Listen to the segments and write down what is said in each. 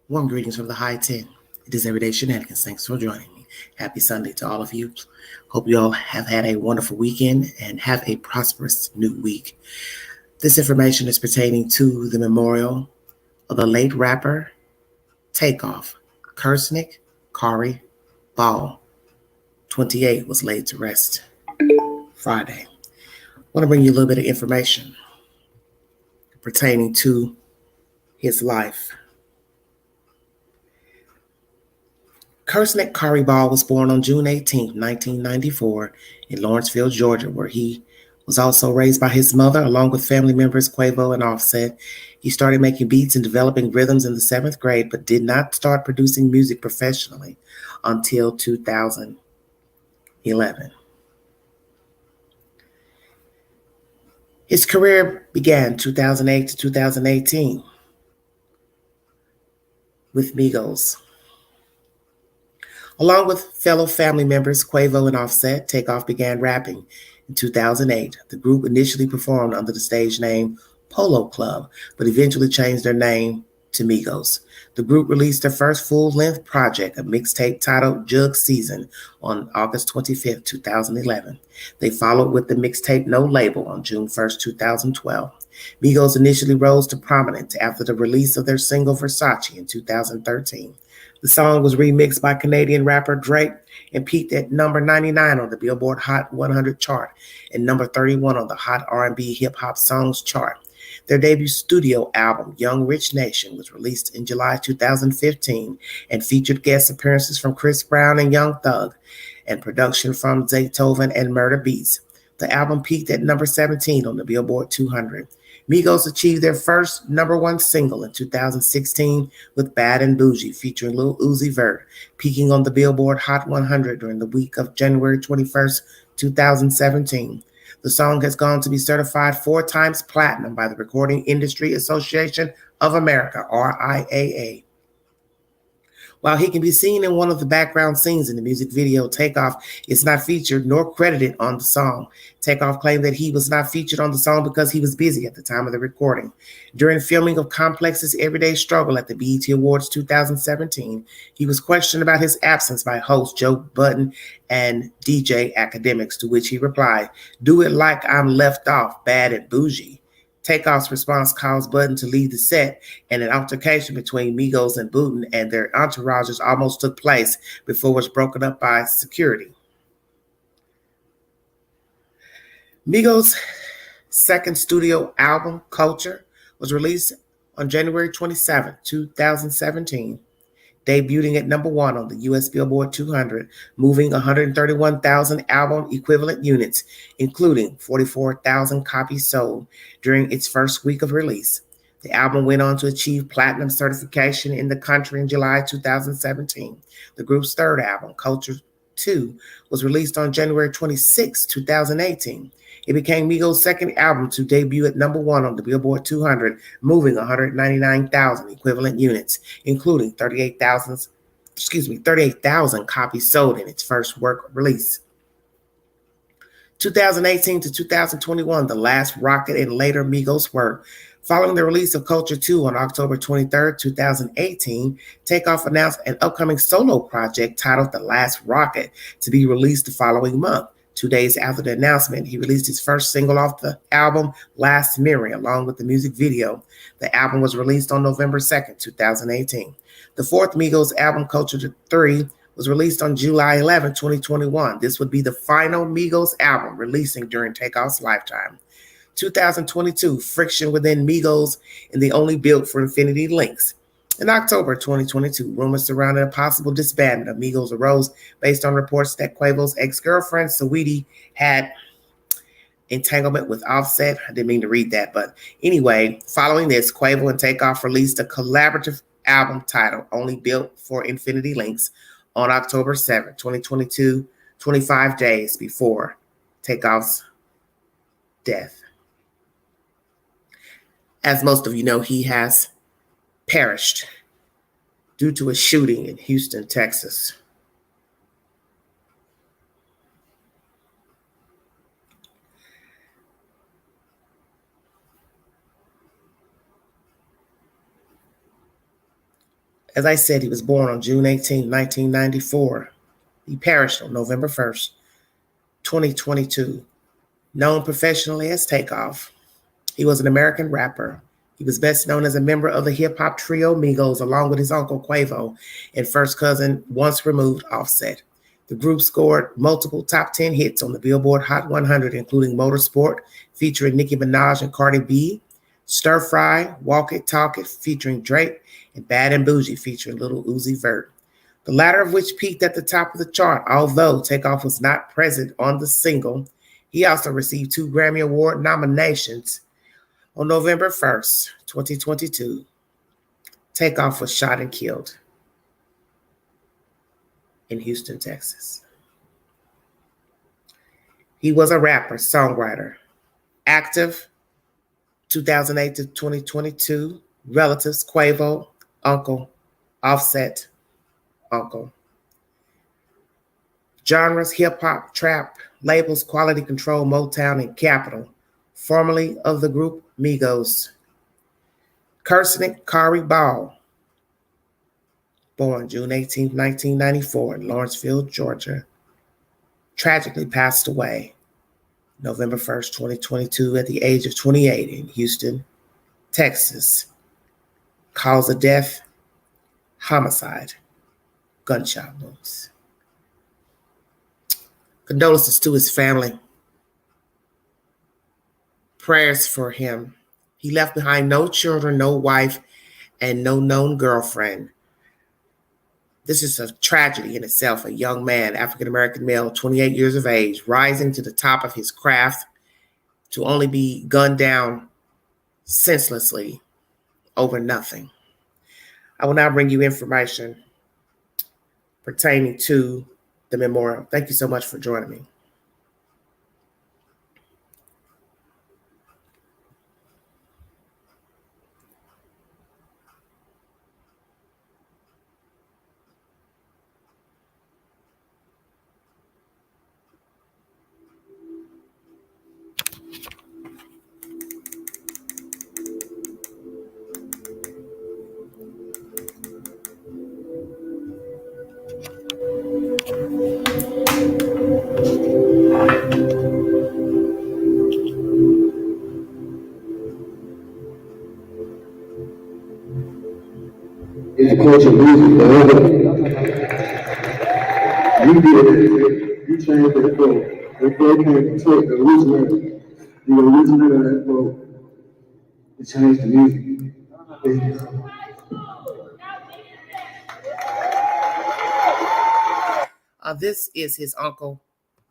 Warm greetings from the high 10. It is Everyday Shenanigans. Thanks for joining me. Happy Sunday to all of you. Hope you all have had a wonderful weekend and have a prosperous new week. This information is pertaining to the memorial of the late rapper Takeoff, Kirsnick, Khari, Ball. 28 was laid to rest Friday. I want to bring you a little bit of information pertaining to his life. Kirsnick Khari Ball was born on June 18, 1994, in Lawrenceville, Georgia, where he was also raised by his mother, along with family members Quavo and Offset. He started making beats and developing rhythms in the seventh grade, but did not start producing music professionally until 2011. His career began 2008 to 2018 with Migos. Along with fellow family members Quavo and Offset, Takeoff began rapping in 2008. The group initially performed under the stage name Polo Club, but eventually changed their name to Migos. The group released their first full-length project, a mixtape titled Jug Season, on August 25, 2011. They followed with the mixtape No Label on June 1st, 2012. Migos initially rose to prominence after the release of their single Versace in 2013. The song was remixed by Canadian rapper Drake and peaked at number 99 on the Billboard Hot 100 chart and number 31 on the Hot R&B Hip Hop Songs chart. Their debut studio album, Young Rich Nation, was released in July 2015 and featured guest appearances from Chris Brown and Young Thug and production from Zaytoven and Murder Beats. The album peaked at number 17 on the Billboard 200. Migos achieved their first number one single in 2016 with Bad and Bougie featuring Lil Uzi Vert, peaking on the Billboard Hot 100 during the week of January 21st, 2017. The song has gone to be certified 4 times platinum by the Recording Industry Association of America, RIAA. While he can be seen in one of the background scenes in the music video Takeoff, is not featured nor credited on the song. Takeoff claimed that he was not featured on the song because he was busy at the time of the recording. During filming of Complex's Everyday Struggle at the BET Awards 2017, he was questioned about his absence by host Joe Budden and DJ Academics, to which he replied, "Do it like I'm left off, bad and bougie." Takeoff's response caused Budden to leave the set, and an altercation between Migos and Budden and their entourages almost took place before it was broken up by security. Migos' second studio album, Culture, was released on January 27, 2017, debuting at number 1 on the U.S. Billboard 200, moving 131,000 album equivalent units, including 44,000 copies sold during its first week of release. The album went on to achieve platinum certification in the country in July 2017. The group's third album, Culture 2, was released on January 26, 2018. It became Migos' second album to debut at number 1 on the Billboard 200, moving 199,000 equivalent units, including 38,000 copies sold in its first work release. 2018 to 2021, the last Rocket and later Migos work. Following the release of Culture 2 on October 23, 2018, Takeoff announced an upcoming solo project titled The Last Rocket to be released the following month. 2 days after the announcement, he released his first single off the album, Last Memory, along with the music video. The album was released on November 2nd, 2018. The fourth Migos album, Culture 3, was released on July 11, 2021. This would be the final Migos album releasing during Takeoff's lifetime. 2022, friction within Migos and the only built for Infinity Links. In October 2022, rumors surrounding a possible disbandment of Migos arose based on reports that Quavo's ex-girlfriend, Saweetie, had entanglement with Offset. I didn't mean to read that, but anyway, following this, Quavo and Takeoff released a collaborative album titled Only Built for Infinity Links on October 7, 2022, 25 days before Takeoff's death. As most of you know, he has perished due to a shooting in Houston, Texas. As I said, he was born on June 18, 1994. He perished on November 1st, 2022. Known professionally as Takeoff, he was an American rapper. He was best known as a member of the hip-hop trio Migos, along with his uncle Quavo and first cousin, once removed, Offset. The group scored multiple top 10 hits on the Billboard Hot 100, including Motorsport, featuring Nicki Minaj and Cardi B, Stir Fry, Walk It, Talk It, featuring Drake, and Bad and Bougie, featuring Lil Uzi Vert. The latter of which peaked at the top of the chart, although Takeoff was not present on the single. He also received 2 Grammy Award nominations. On November 1st, 2022, Takeoff was shot and killed in Houston, Texas. He was a rapper, songwriter, active 2008 to 2022, relatives, Quavo, uncle, Offset, uncle. Genres, hip-hop, trap, labels, Quality Control, Motown, and Capitol, formerly of the group Migos. Kirsnick Khari Ball, born June 18, 1994 in Lawrenceville, Georgia, tragically passed away November 1st, 2022 at the age of 28 in Houston, Texas. Cause of death, homicide, gunshot wounds. Condolences to his family. Prayers for him. He left behind no children, no wife, and no known girlfriend. This is a tragedy in itself. A young man, African-American male, 28 years of age, rising to the top of his craft to only be gunned down senselessly over nothing. I will now bring you information pertaining to the memorial. Thank you so much for joining me. It's a culture of music, you did it. You changed that flow. That flow came from Tate, the originator. You the originator of that flow. It changed the music. This is his uncle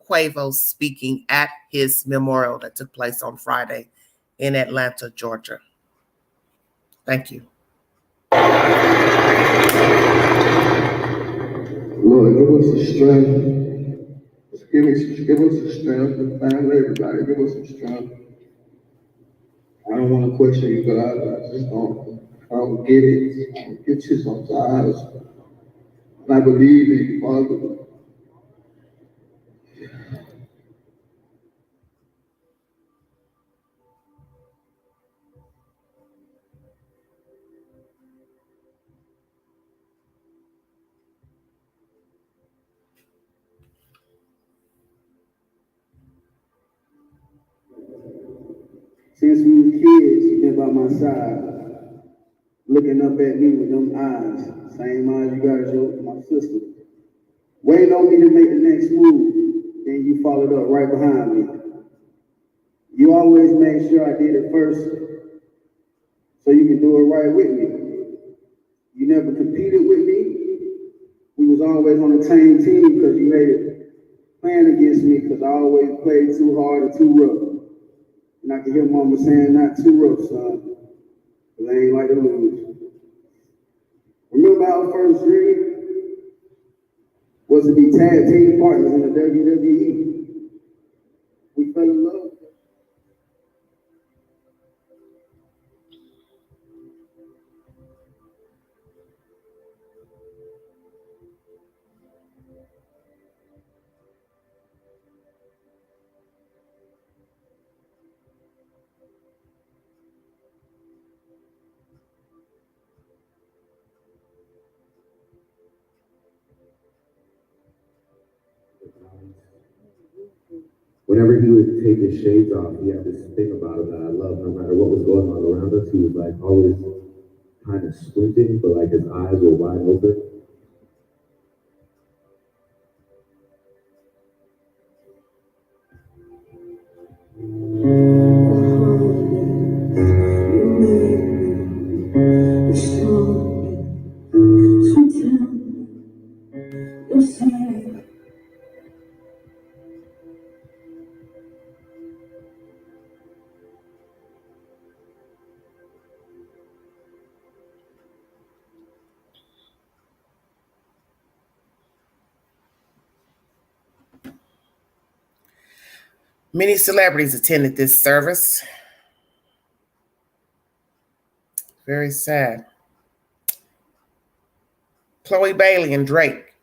Quavo speaking at his memorial that took place on Friday in Atlanta, Georgia. Thank you. Lord, give us the strength. Give us the strength to family, everybody. Give us some strength. I don't want to question you, but I just don't get it. I don't get you sometimes. And I believe in you, Father. Since we was kids, you've been by my side, looking up at me with them eyes, same eyes you got as my sister. Waiting on me to make the next move, then you followed up right behind me. You always made sure I did it first, so you can do it right with me. You never competed with me. We was always on the same team because you hated playing against me because I always played too hard or too rough. And I can hear mama saying, not too rough, son, because I ain't like to lose. Remember our first dream was to be tag team partners in the WWE. We fell in love. Whenever he would take his shades off, he had this thing about him that I loved. No matter what was going on around us, he was like always kind of squinting, but like his eyes were wide open. Many celebrities attended this service. Very sad. Chloe Bailey and Drake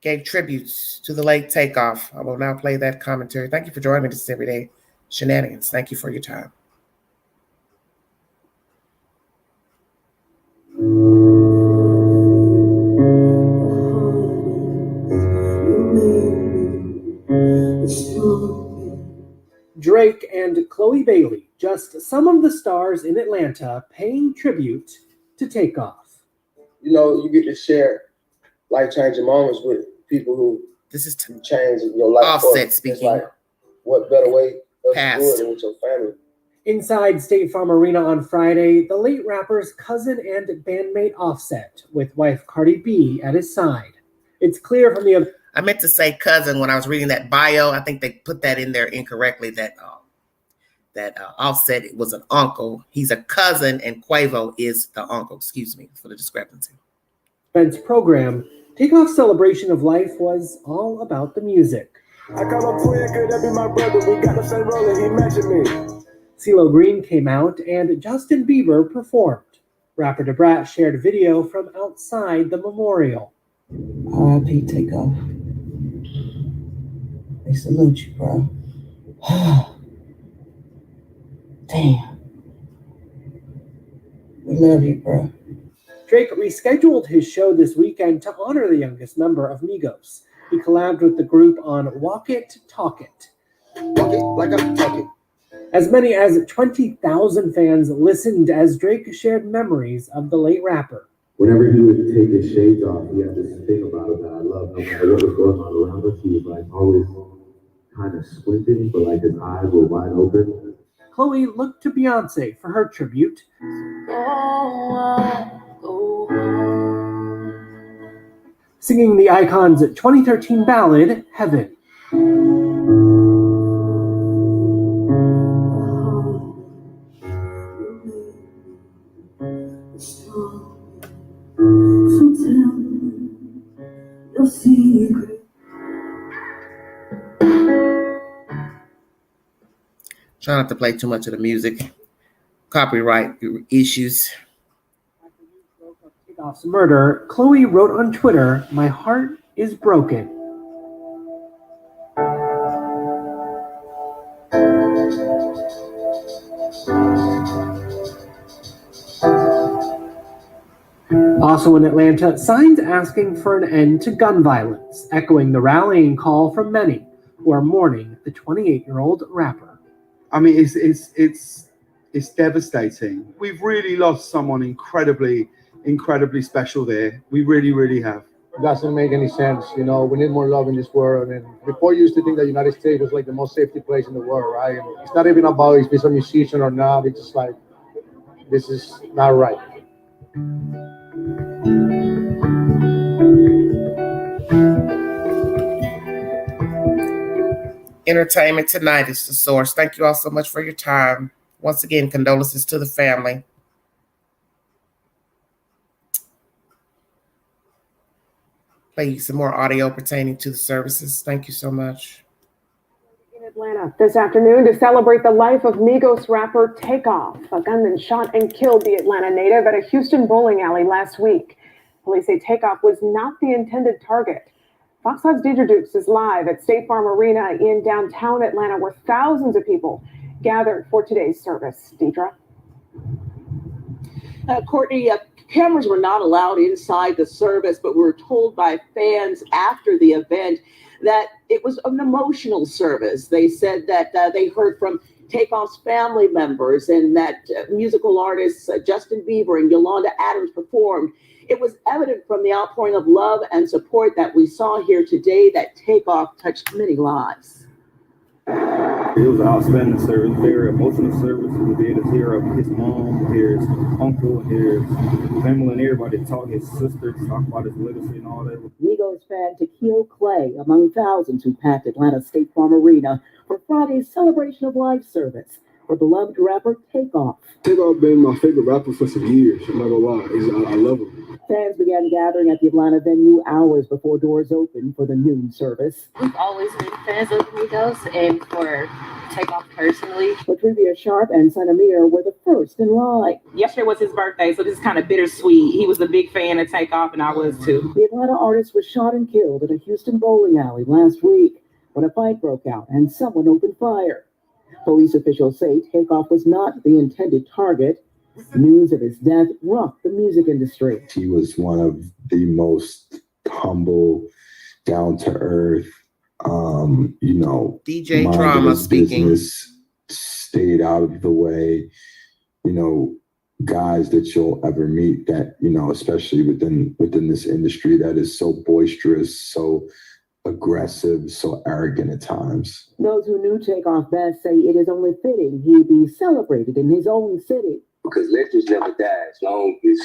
gave tributes to the late Takeoff. I will now play that commentary. Thank you for joining me this Everyday Shenanigans. Thank you for your time. Drake and Chloe Bailey, just some of the stars in Atlanta paying tribute to Takeoff. You know, you get to share life-changing moments with people who This is change your life. Offset speaking. It's like, what better way to do Past. it than with your family? Inside State Farm Arena on Friday, the late rapper's cousin and bandmate Offset, with wife Cardi B at his side. It's clear from the... I meant to say cousin when I was reading that bio. I think they put that in there incorrectly, that Offset was an uncle. He's a cousin, and Quavo is the uncle. Excuse me for the discrepancy. Events program, Takeoff's celebration of life was all about the music. I call him twin, could that be my brother? We got the same role and he mentioned me. CeeLo Green came out and Justin Bieber performed. Rapper DeBrat shared video from outside the memorial. R.I.P. Takeoff. They salute you, bro. Damn. We love you, bro. Drake rescheduled his show this weekend to honor the youngest member of Migos. He collabed with the group on Walk It, Talk It. Walk it like I'm talking. As many as 20,000 fans listened as Drake shared memories of the late rapper. Whenever he would take his shades off, he had this thing about him that I loved. No matter what was going on around us, he was like always kind of squinting, but like his eyes were wide open. Chloe looked to Beyonce for her tribute. Singing the icon's 2013 ballad, Heaven. Try not to play too much of the music. Copyright issues. After news broke of Takeoff's murder, Chloe wrote on Twitter, "My heart is broken." Also in Atlanta, signs asking for an end to gun violence, echoing the rallying call from many who are mourning the 28-year-old rapper. I mean, it's devastating. We've really lost someone incredibly special there. We really, really have. It doesn't make any sense. You know, we need more love in this world. And before, you used to think that the United States was like the most safety place in the world, right? And it's not even about if he's a musician or not. It's just like, this is not right. Entertainment Tonight is the source. Thank you all so much for your time. Once again, condolences to the family. Play you some more audio pertaining to the services. Thank you so much. In Atlanta this afternoon to celebrate the life of Migos rapper Takeoff. A gunman shot and killed the Atlanta native at a Houston bowling alley last week. Police say Takeoff was not the intended target. Fox 5's Deidre Dukes is live at State Farm Arena in downtown Atlanta, where thousands of people gathered for today's service. Deidre? Courtney, Cameras were not allowed inside the service, but we were told by fans after the event that it was an emotional service. They said that they heard from Takeoff's family members and that musical artists Justin Bieber and Yolanda Adams performed. It was evident from the outpouring of love and support that we saw here today that Takeoff touched many lives. It was an outstanding service, very emotional service. We did to hear of his mom, hear his uncle, hear his family, and everybody talk, his sister, talk about his legacy and all that. Migos fan Tequila Clay among thousands who packed Atlanta State Farm Arena for Friday's Celebration of Life service for beloved rapper Takeoff. Takeoff been my favorite rapper for some years. I'm not gonna lie, I love him. Fans began gathering at the Atlanta venue hours before doors opened for the noon service. We've always been fans of Migos, and for Takeoff personally. Latrivia Sharp and Son Amir were the first in line. Yesterday was his birthday, so this is kind of bittersweet. He was a big fan of Takeoff, and I was too. The Atlanta artist was shot and killed at a Houston bowling alley last week when a fight broke out and someone opened fire. Police officials say Takeoff was not the intended target. News of his death rocked the music industry. He was one of the most humble, down-to-earth, DJ Drama speaking. Stayed out of the way, guys that you'll ever meet that, especially within this industry that is so boisterous, so aggressive, so arrogant at times. Those who knew Takeoff best say it is only fitting he be celebrated in his own city. Because legends never die as long as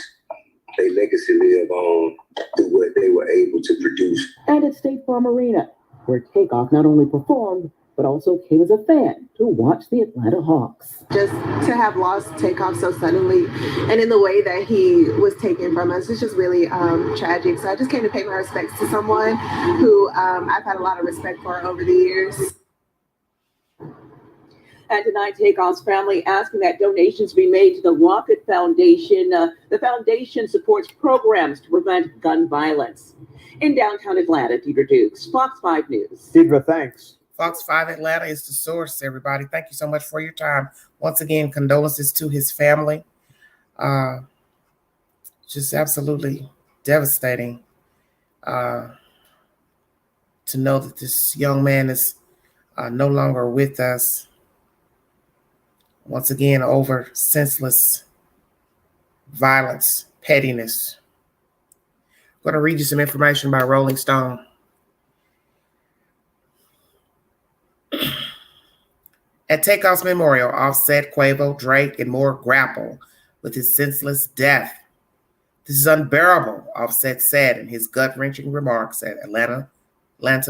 their legacy live on through what they were able to produce. And at State Farm Arena, where Takeoff not only performed, but also came as a fan to watch the Atlanta Hawks. Just to have lost Takeoff so suddenly and in the way that he was taken from us, it's just really tragic. So I just came to pay my respects to someone who I've had a lot of respect for over the years. And tonight, Takeoff's family asking that donations be made to the Rocket Foundation. The foundation supports programs to prevent gun violence. In downtown Atlanta, Deidre Dukes, Fox 5 News. Deidre, thanks. Fox 5 Atlanta is the source, everybody. Thank you so much for your time. Once again, condolences to his family. Just absolutely devastating to know that this young man is no longer with us. Once again, over senseless violence, pettiness. I'm going to read you some information by Rolling Stone. At Takeoff's memorial, Offset, Quavo, Drake, and more grapple with his senseless death. This is unbearable, Offset said in his gut-wrenching remarks at Atlanta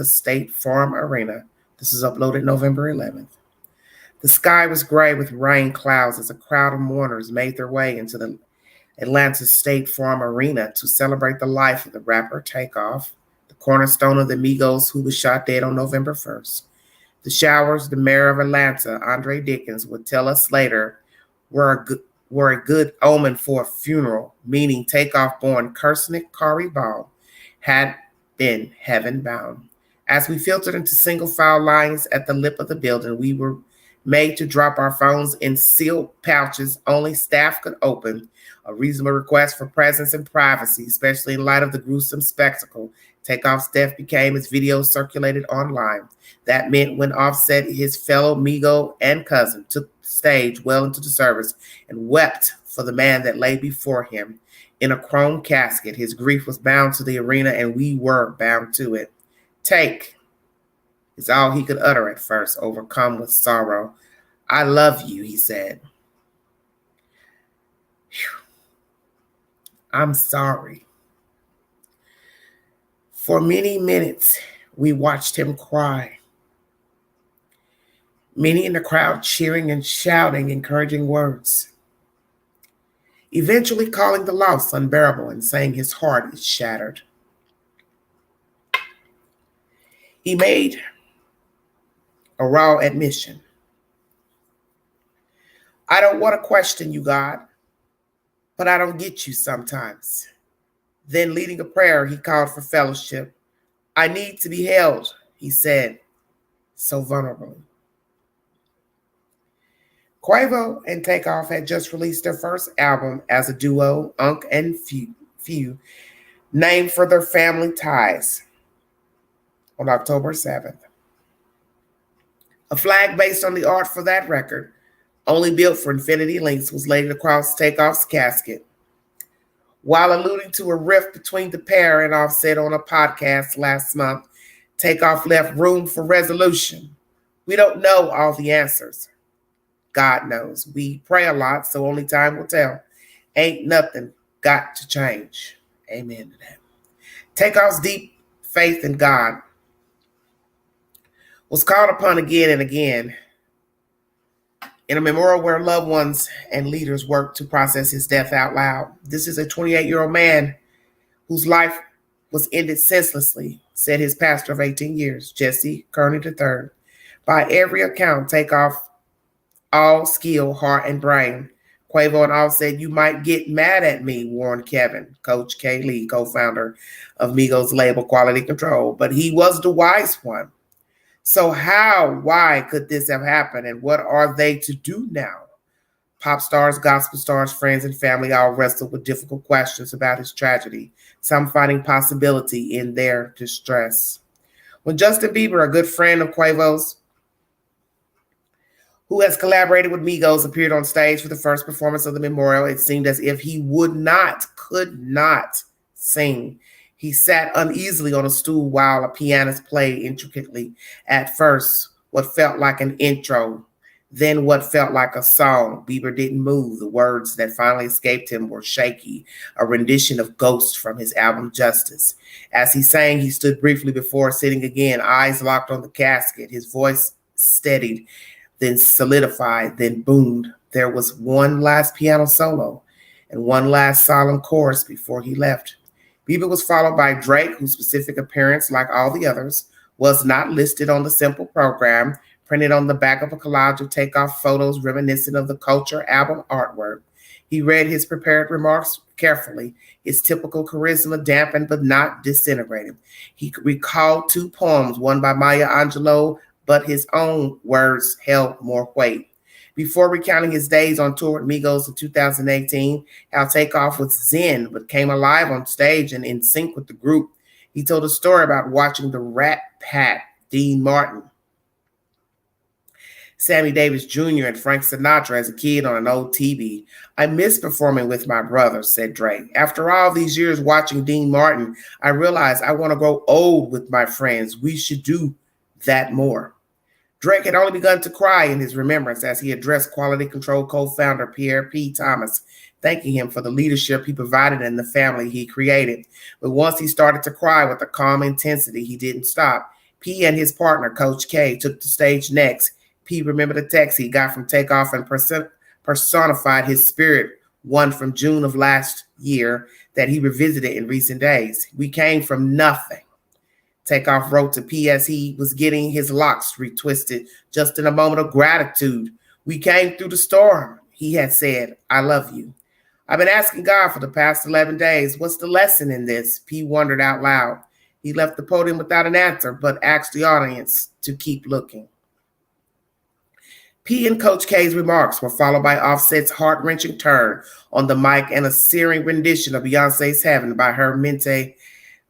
State Farm Arena. This is uploaded November 11th. The sky was gray with rain clouds as a crowd of mourners made their way into the Atlanta State Farm Arena to celebrate the life of the rapper Takeoff, the cornerstone of the Migos who was shot dead on November 1st. The showers, the mayor of Atlanta, Andre Dickens, would tell us later, were a good omen for a funeral, meaning Takeoff-born Kirsnick Khari Ball had been heaven-bound. As we filtered into single-file lines at the lip of the building, we were made to drop our phones in sealed pouches only staff could open, a reasonable request for presence and privacy, especially in light of the gruesome spectacle Takeoff's death became as videos circulated online. That meant when Offset, his fellow Migo and cousin, took the stage well into the service and wept for the man that lay before him in a chrome casket. His grief was bound to the arena, and we were bound to it. Take is all he could utter at first, overcome with sorrow. I love you, he said. Whew. I'm sorry. For many minutes, we watched him cry. Many in the crowd cheering and shouting encouraging words. Eventually calling the loss unbearable and saying his heart is shattered. He made a raw admission. I don't want to question you, God, but I don't get you sometimes. Then, leading a prayer, he called for fellowship. I need to be held, he said, so vulnerably. Quavo and Takeoff had just released their first album as a duo, Unc and Few, named for their family ties, on October 7th. A flag based on the art for that record, only built for Infinity Links, was laid across Takeoff's casket. While alluding to a rift between the pair and Offset on a podcast last month, Takeoff left room for resolution. We don't know all the answers. God knows. We pray a lot, so only time will tell. Ain't nothing got to change. Amen to that. Takeoff's deep faith in God was called upon again and again in a memorial where loved ones and leaders worked to process his death out loud. This is a 28-year-old man whose life was ended senselessly, said his pastor of 18 years, Jesse Kearney III. By every account, Takeoff all skill, heart, and brain. Quavo and Offset, you might get mad at me, warned Kevin, Coach K. Lee, co-founder of Migos label Quality Control, but he was the wise one. So why could this have happened, and what are they to do now? Pop stars, gospel stars, friends, and family all wrestled with difficult questions about his tragedy, some finding possibility in their distress. When Justin Bieber, a good friend of Quavo's, who has collaborated with Migos, appeared on stage for the first performance of the memorial, it seemed as if he could not sing. He sat uneasily on a stool while a pianist played intricately. At first, what felt like an intro, then what felt like a song. Bieber didn't move. The words that finally escaped him were shaky, a rendition of Ghost from his album Justice. As he sang, he stood briefly before sitting again, eyes locked on the casket. His voice steadied, then solidified, then boomed. There was one last piano solo and one last solemn chorus before he left. Bieber was followed by Drake, whose specific appearance, like all the others, was not listed on the simple program, printed on the back of a collage of Takeoff photos reminiscent of the Culture album artwork. He read his prepared remarks carefully, his typical charisma dampened but not disintegrated. He recalled two poems, one by Maya Angelou, but his own words held more weight. Before recounting his days on tour with Migos in 2018, how Takeoff was zen but came alive on stage and in sync with the group, he told a story about watching the Rat Pack, Dean Martin, Sammy Davis Jr., and Frank Sinatra as a kid on an old TV. I miss performing with my brother, said Drake. After all these years watching Dean Martin, I realized I want to grow old with my friends. We should do that more. Drake had only begun to cry in his remembrance as he addressed Quality Control co-founder Pierre P. Thomas, thanking him for the leadership he provided and the family he created. But once he started to cry with a calm intensity, he didn't stop. P and his partner, Coach K, took the stage next. P remembered a text he got from Takeoff and personified his spirit, one from June of last year that he revisited in recent days. We came from nothing. Takeoff wrote to P as he was getting his locks retwisted, just in a moment of gratitude. We came through the storm. He had said, I love you. I've been asking God for the past 11 days, what's the lesson in this? P wondered out loud. He left the podium without an answer, but asked the audience to keep looking. P and Coach K's remarks were followed by Offset's heart-wrenching turn on the mic and a searing rendition of Beyonce's Heaven by her mentee,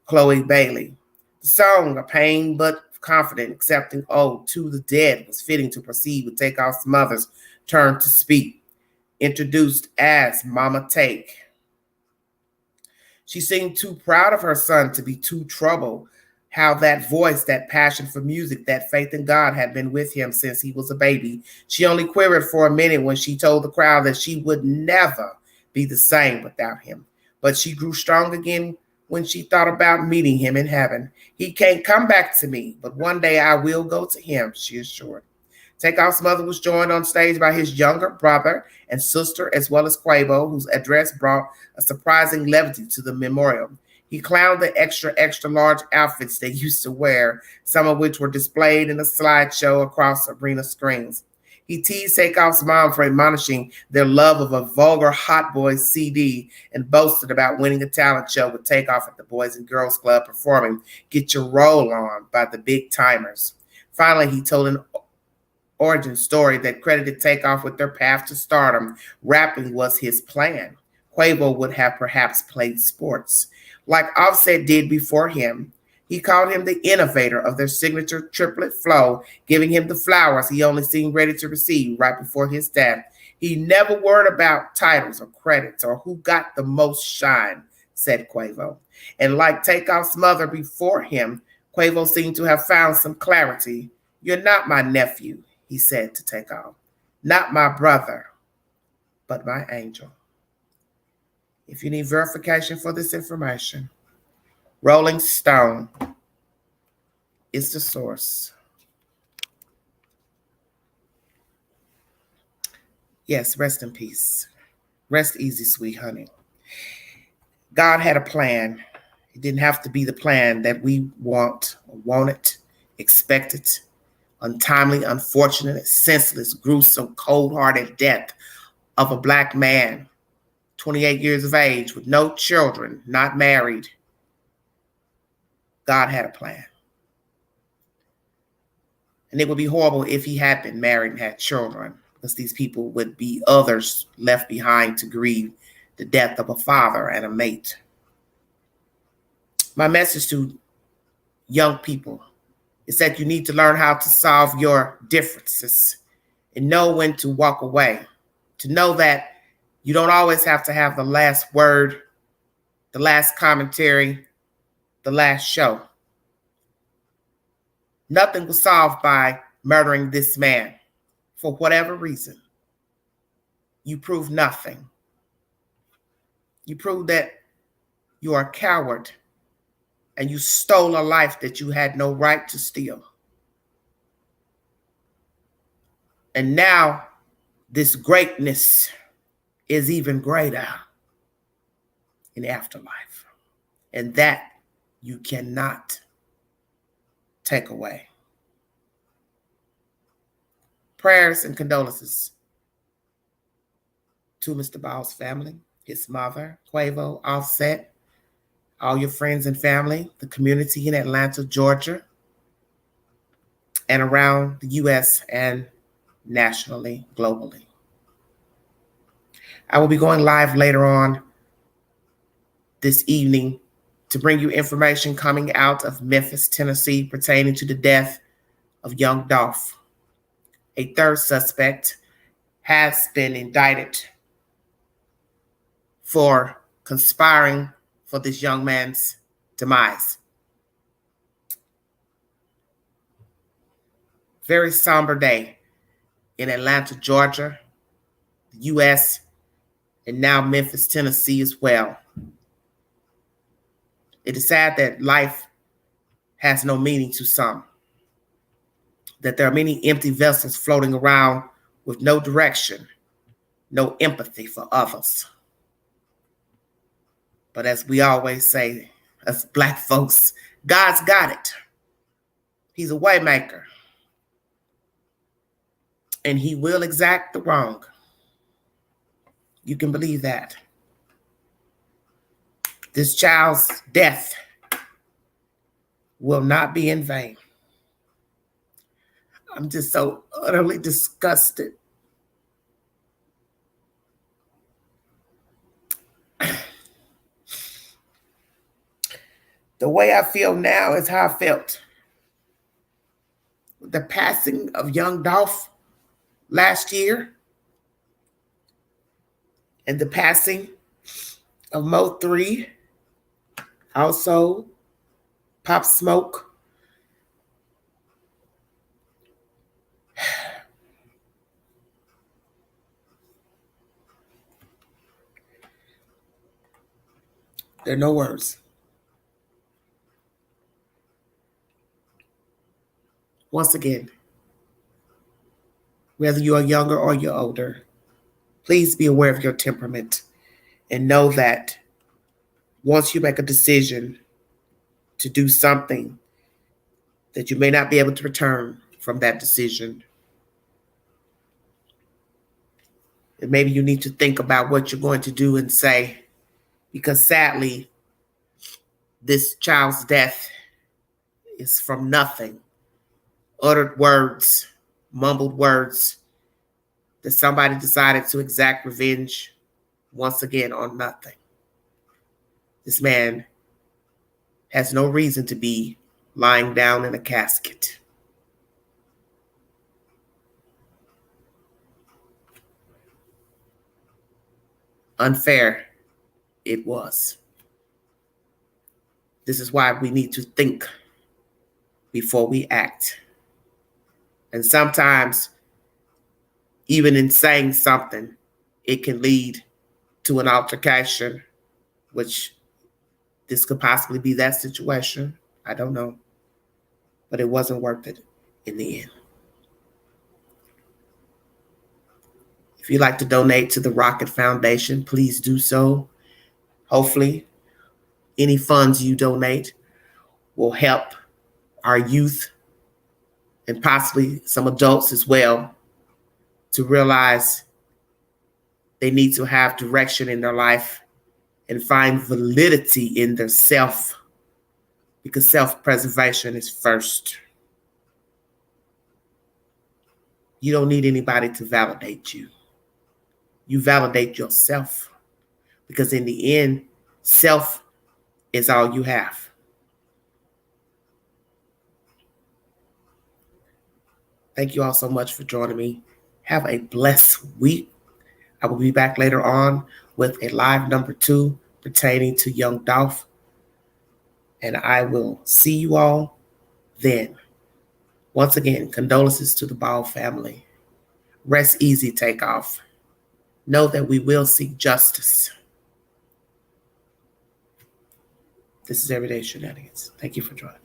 Chloe Bailey. The song, a pain but confident, accepting ode to the dead, was fitting to proceed with Takeoff's mother's turn to speak, introduced as Mama Take. She seemed too proud of her son to be too troubled, how that voice, that passion for music, that faith in God had been with him since he was a baby. She only quivered for a minute when she told the crowd that she would never be the same without him. But she grew strong again when she thought about meeting him in heaven. He can't come back to me, but one day I will go to him, she assured. Takeoff's mother was joined on stage by his younger brother and sister, as well as Quavo, whose address brought a surprising levity to the memorial. He clowned the extra large outfits they used to wear, some of which were displayed in a slideshow across arena screens. He teased Takeoff's mom for admonishing their love of a vulgar Hot Boys CD and boasted about winning a talent show with Takeoff at the Boys and Girls Club performing Get Your Roll On by the Big Timers. Finally, he told an origin story that credited Takeoff with their path to stardom. Rapping was his plan. Quavo would have perhaps played sports, like Offset did before him. He called him the innovator of their signature triplet flow, giving him the flowers he only seemed ready to receive right before his death. He never worried about titles or credits or who got the most shine, said Quavo. And like Takeoff's mother before him, Quavo seemed to have found some clarity. You're not my nephew, he said to Takeoff. Not my brother, but my angel. If you need verification for this information, Rolling Stone is the source. Yes, rest in peace. Rest easy, sweet honey. God had a plan. It didn't have to be the plan that we wanted, expected. Untimely, unfortunate, senseless, gruesome, cold-hearted death of a Black man, 28 years of age, with no children, not married. God had a plan. And it would be horrible if he had been married and had children, because these people would be others left behind to grieve the death of a father and a mate. My message to young people is that you need to learn how to solve your differences and know when to walk away, to know that you don't always have to have the last word, the last commentary, the last show. Nothing was solved by murdering this man. For whatever reason, you proved nothing. You proved that you are a coward and you stole a life that you had no right to steal. And now this greatness is even greater in afterlife. And that you cannot take away. Prayers and condolences to Mr. Ball's family, his mother, Quavo, Offset, all your friends and family, the community in Atlanta, Georgia, and around the U.S. and nationally, globally. I will be going live later on this evening to bring you information coming out of Memphis, Tennessee, pertaining to the death of young Dolph. A third suspect has been indicted for conspiring for this young man's demise. Very somber day in Atlanta, Georgia, the U.S., and now Memphis, Tennessee as well. It is sad that life has no meaning to some, that there are many empty vessels floating around with no direction, no empathy for others. But as we always say, as Black folks, God's got it. He's a way maker. And he will exact the wrong. You can believe that. This child's death will not be in vain. I'm just so utterly disgusted. The way I feel now is how I felt with the passing of young Dolph last year and the passing of Mo 3, also Pop Smoke. There are no words. Once again, whether you are younger or you're older, please be aware of your temperament and know that once you make a decision to do something, that you may not be able to return from that decision. And maybe you need to think about what you're going to do and say, because sadly, this child's death is from nothing. Uttered words, mumbled words that somebody decided to exact revenge once again on nothing. This man has no reason to be lying down in a casket. Unfair it was. This is why we need to think before we act. And sometimes, even in saying something, it can lead to an altercation, which this could possibly be that situation. I don't know. But it wasn't worth it in the end. If you'd like to donate to the Rocket Foundation, please do so. Hopefully, any funds you donate will help our youth and possibly some adults as well to realize they need to have direction in their life and find validity in their self, because self-preservation is first. You don't need anybody to validate you. You validate yourself, because in the end, self is all you have. Thank you all so much for joining me. Have a blessed week. I will be back later on with a live number 2 pertaining to young Dolph. And I will see you all then. Once again, condolences to the Ball family. Rest easy, Takeoff. Know that we will seek justice. This is Everyday Shenanigans. Thank you for joining.